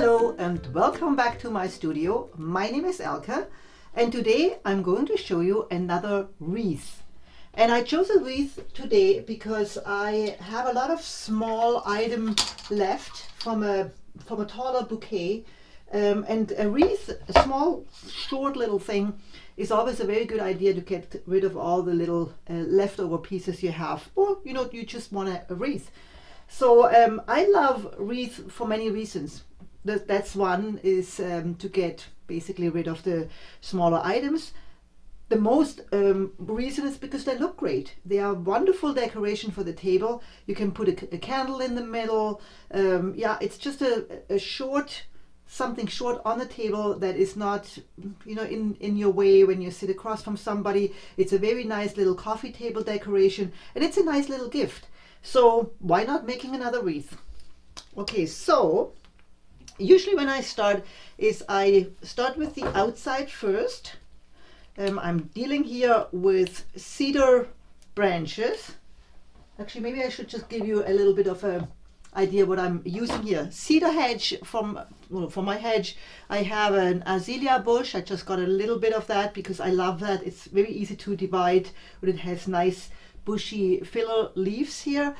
Hello and welcome back to my studio. My name is Elke and today I'm going to show you another wreath. And I chose a wreath today because I have a lot of small items left from a taller bouquet. And a wreath, a small short little thing, is always a very good idea to get rid of all the little leftover pieces you have, or you just want a wreath. So I love wreath for many reasons. That's one is to get basically rid of the smaller items. The most reason is because they look great. They are wonderful decoration for the table. You can put a candle in the middle. Yeah, it's just a short, something short on the table that is not in your way when you sit across from somebody. It's a very nice little coffee table decoration and it's a nice little gift. So why not making another wreath? Okay, so usually when I start with the outside first. I'm dealing here with cedar branches. Actually, maybe I should just give you a little bit of a idea what I'm using here. Cedar hedge for my hedge. I have an azalea bush. I just got a little bit of that because I love that. It's very easy to divide, but it has nice bushy filler leaves here.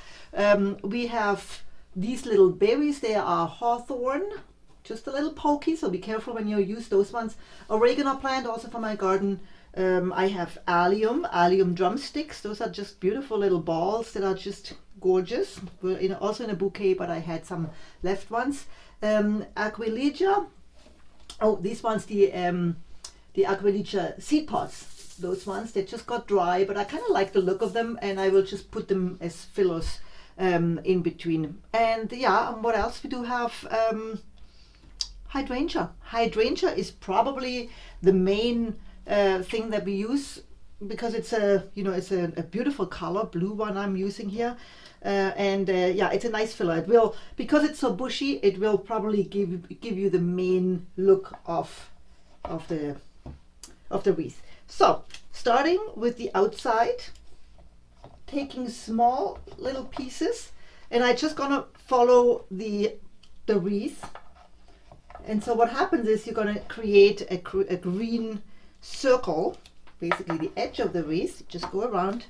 We have these little berries. They are hawthorn. Just a little pokey, so be careful when you use those ones. Oregano plant also for my garden. I have allium drumsticks. Those are just beautiful little balls that are just gorgeous. Also in a bouquet, but I had some left ones. Aquilegia. Oh, these ones, the Aquilegia seed pods. Those ones, they just got dry, but I kind of like the look of them, and I will just put them as fillers in between. And yeah, what else we do have? Hydrangea. Hydrangea is probably the main thing that we use because it's a beautiful color, blue one I'm using here, yeah, it's a nice filler. It will, because it's so bushy, it will probably give you the main look of the wreath. So starting with the outside, taking small little pieces, and I just gonna follow the wreath. And so what happens is you're going to create a green circle, basically the edge of the wreath. Just go around.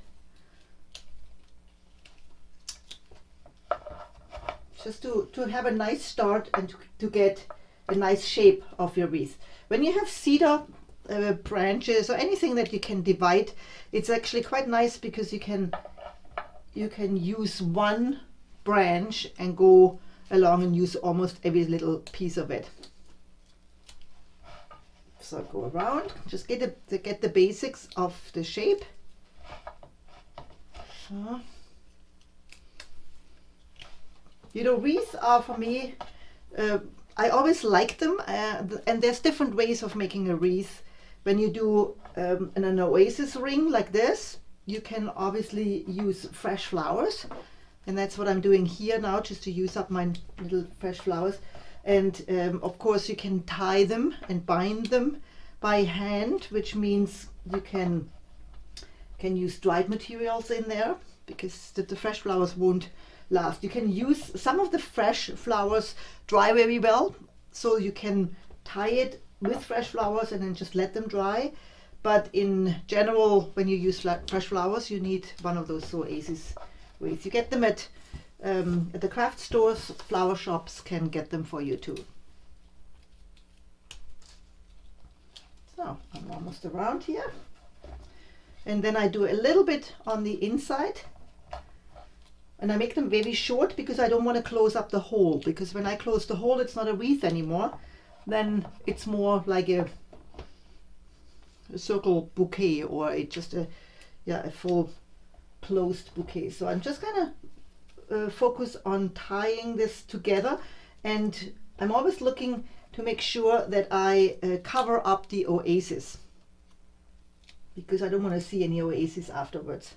Just to have a nice start and to get a nice shape of your wreath. When you have cedar branches or anything that you can divide, it's actually quite nice because you can use one branch and go along and use almost every little piece of it. So go around, just get the basics of the shape. So, wreaths are for me, I always like them, and there's different ways of making a wreath. When you do an oasis ring like this, you can obviously use fresh flowers. And that's what I'm doing here now, just to use up my little fresh flowers. And of course you can tie them and bind them by hand, which means you can use dried materials in there because the fresh flowers won't last. You can use some of the fresh flowers dry very well, so you can tie it with fresh flowers and then just let them dry. But in general, when you use fresh flowers, you need one of those oasis wreaths. You get them at the craft stores. Flower shops can get them for you too. So I'm almost around here, and then I do a little bit on the inside, and I make them very short because I don't want to close up the hole, because when I close the hole it's not a wreath anymore, then it's more like a circle bouquet, or just a full closed bouquet. So I'm just gonna focus on tying this together, and I'm always looking to make sure that I cover up the oasis, because I don't want to see any oasis afterwards.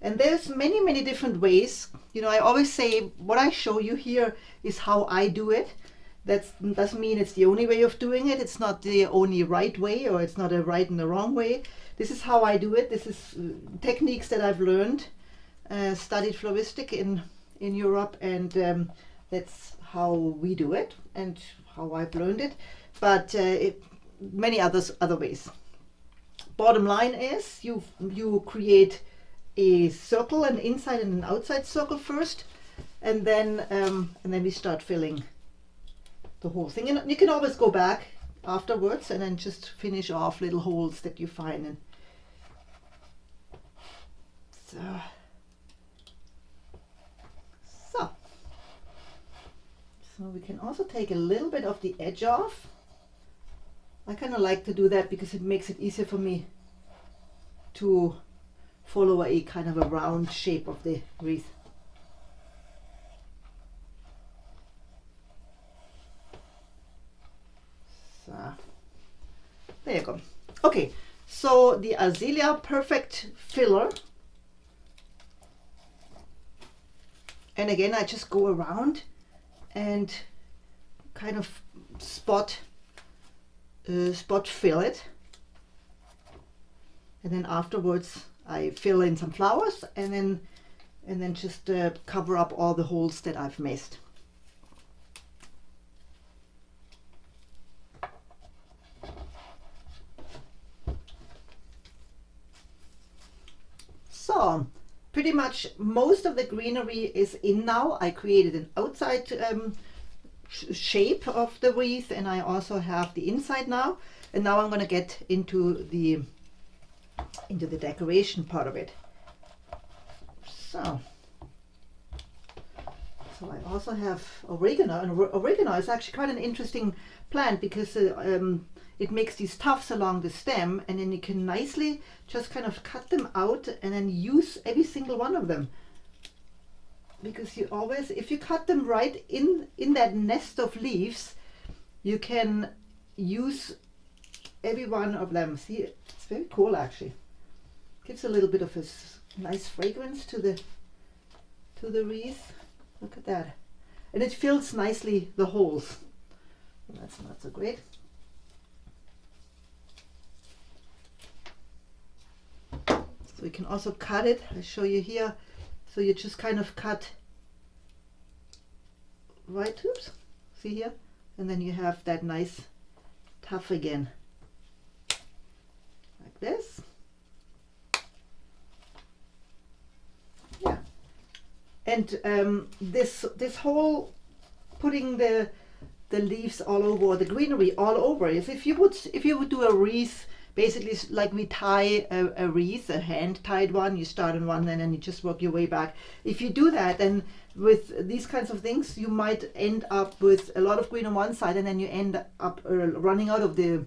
And there's many different ways. I always say what I show you here is how I do it. That doesn't mean it's the only way of doing it. It's not the only right way, or it's not a right and a wrong way. This is how I do it. This is techniques that I've learned, studied floristic in Europe, and That's how we do it and how I've learned it, but many other ways. Bottom line is you create a circle, an inside and an outside circle first, and then we start filling the whole thing. And you can always go back afterwards and then just finish off little holes that you find. And so we can also take a little bit of the edge off. I kind of like to do that because it makes it easier for me to follow a kind of a round shape of the wreath. So there you go. Okay, so the azalea perfect filler. And again, I just go around and kind of spot fill it, and then afterwards I fill in some flowers and then just cover up all the holes that I've missed. So pretty much most of the greenery is in now. I created an outside shape of the wreath, and I also have the inside now. And now I'm going to get into the decoration part of it. So I also have oregano, and oregano is actually quite an interesting plant because it makes these tufts along the stem, and then you can nicely just kind of cut them out and then use every single one of them. Because you always, if you cut them right in that nest of leaves, you can use every one of them. See, it's very cool actually. Gives a little bit of a nice fragrance to the wreath. Look at that. And it fills nicely the holes. That's not so great. So we can also cut it. I show you here. So you just kind of cut right, oops, see here? And then you have that nice tuft again. Like this. Yeah. And this whole putting the leaves all over, or the greenery all over, is if you would do a wreath, basically like we tie a wreath, a hand tied one, you start on one and then you just work your way back. If you do that, then with these kinds of things, you might end up with a lot of green on one side, and then you end up running out of the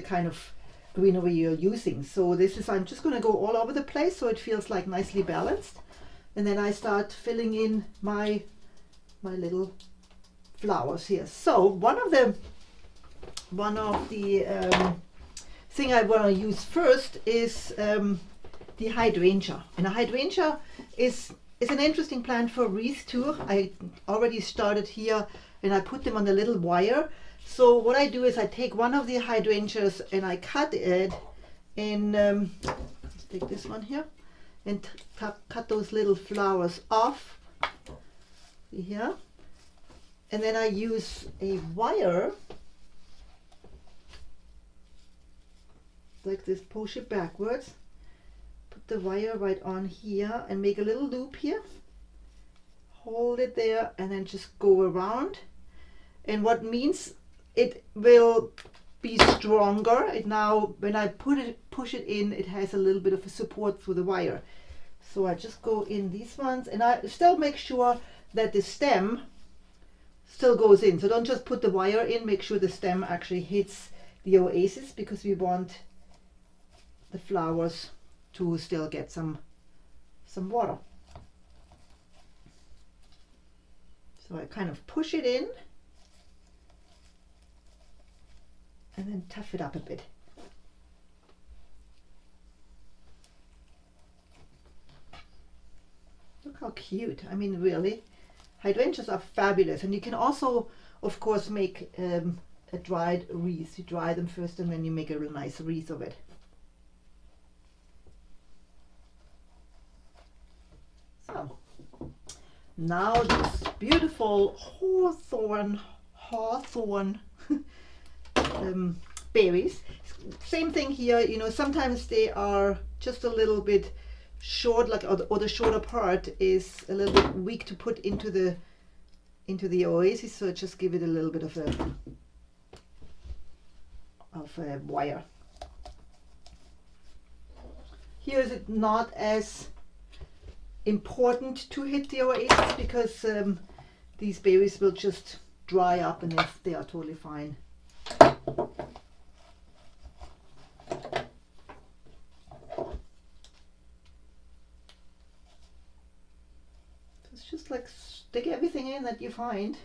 kind of greenery you're using. So this is, I'm just going to go all over the place so it feels like nicely balanced. And then I start filling in my little flowers here. So one of the thing I want to use first is the hydrangea. And a hydrangea is an interesting plant for wreath too. I already started here and I put them on the little wire. So what I do is I take one of the hydrangeas and I cut it in, let's take this one here, and cut those little flowers off. See here? And then I use a wire like this, push it backwards, put the wire right on here and make a little loop here, hold it there, and then just go around. And what means it will be stronger. It now, when I push it in, it has a little bit of a support through the wire. So I just go in these ones, and I still make sure that the stem still goes in. So don't just put the wire in, make sure the stem actually hits the oasis, because we want the flowers to still get some water. So I kind of push it in and then tough it up a bit. Look how cute. I mean, really, hydrangeas are fabulous. And you can also, of course, make a dried wreath. You dry them first and then you make a real nice wreath of it. So now this beautiful hawthorn berries. Same thing here, you know, sometimes they are just a little bit short, like, or the shorter part is a little bit weak to put into the oasis, so just give it a little bit of a wire. Here is it not as important to hit the oasis because these berries will just dry up and they are totally fine. It's just like stick everything in that you find.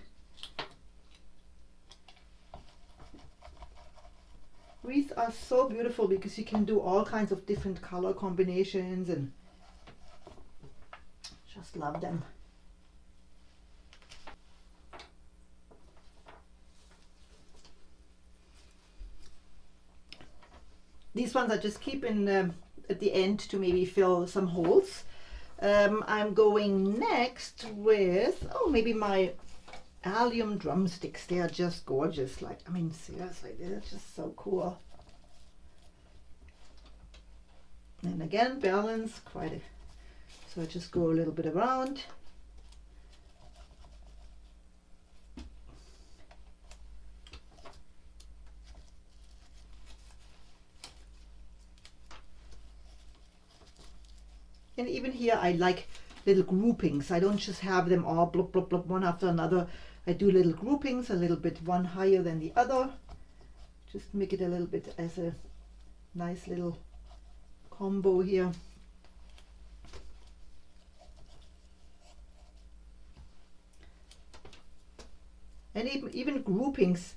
Wreaths are so beautiful because you can do all kinds of different color combinations and just love them. These ones I just keep in at the end to maybe fill some holes. I'm going next with, oh, maybe my allium drumsticks. They are just gorgeous. Like, I mean, seriously, they're just so cool. And again, balance quite a, so I just go a little bit around. And even here I like little groupings. I don't just have them all blop, blop, blop, one after another. I do little groupings, a little bit one higher than the other. Just make it a little bit as a nice little combo here. And even groupings,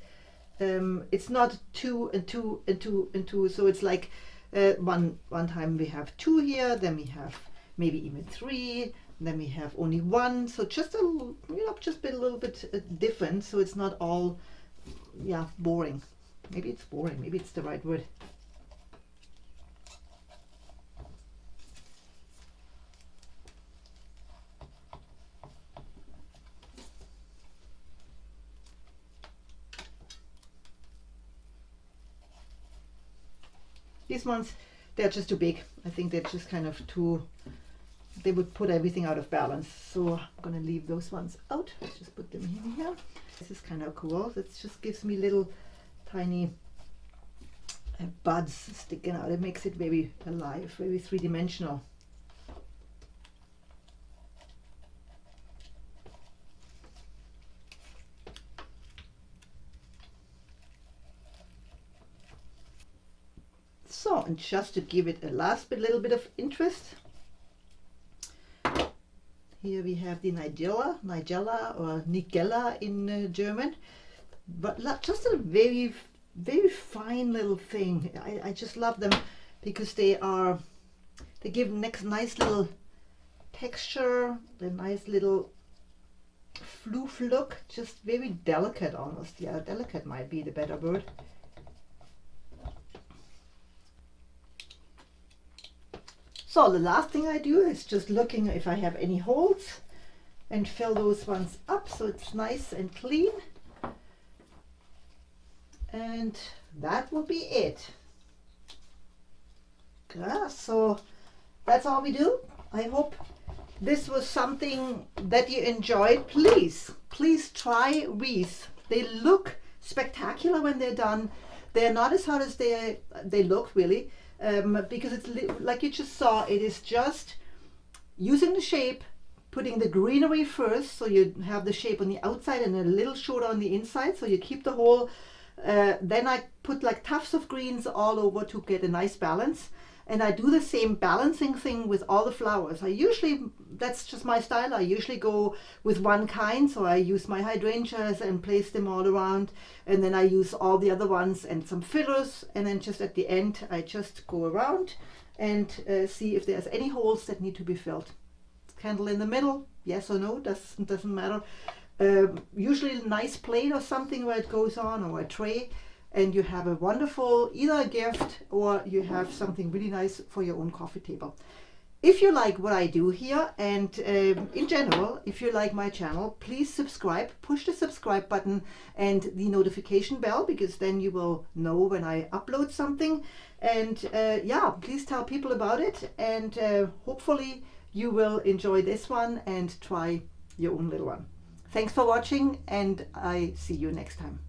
it's not two and two and two and two. So it's like one time we have two here, then we have maybe even three, then we have only one. So just a, you know, just a little bit different. So it's not all, yeah, boring. Maybe it's boring. Maybe it's the right word. These ones, they're just too big. I think they're just kind of too, they would put everything out of balance. So I'm gonna leave those ones out. Let's just put them in here. This is kind of cool. It just gives me little tiny buds sticking out. It makes it very alive, very three-dimensional. So, and just to give it a little bit of interest, here we have the Nigella or Nigella in German, but just a very, very fine little thing. I just love them because they give nice little texture, the nice little floof look, just very delicate almost. Yeah, delicate might be the better word. So the last thing I do is just looking if I have any holes and fill those ones up so it's nice and clean. And that will be it. Yeah, so that's all we do. I hope this was something that you enjoyed. Please try wreaths. They look spectacular when they're done. They're not as hard as they look, really. Because it's like you just saw, it is just using the shape, putting the greenery first, so you have the shape on the outside and a little shorter on the inside, so you keep the whole. Then I put like tufts of greens all over to get a nice balance, and I do the same balancing thing with all the flowers. That's just my style. I usually go with one kind, so I use my hydrangeas and place them all around, and then I use all the other ones and some fillers, and then just at the end I just go around and see if there's any holes that need to be filled. Candle in the middle, yes or no, doesn't matter. Usually a nice plate or something where it goes on, or a tray, and you have a wonderful either a gift or you have something really nice for your own coffee table. If you like what I do here, and in general, if you like my channel, please subscribe, push the subscribe button and the notification bell, because then you will know when I upload something. And yeah, please tell people about it, and hopefully you will enjoy this one and try your own little one. Thanks for watching, and I see you next time.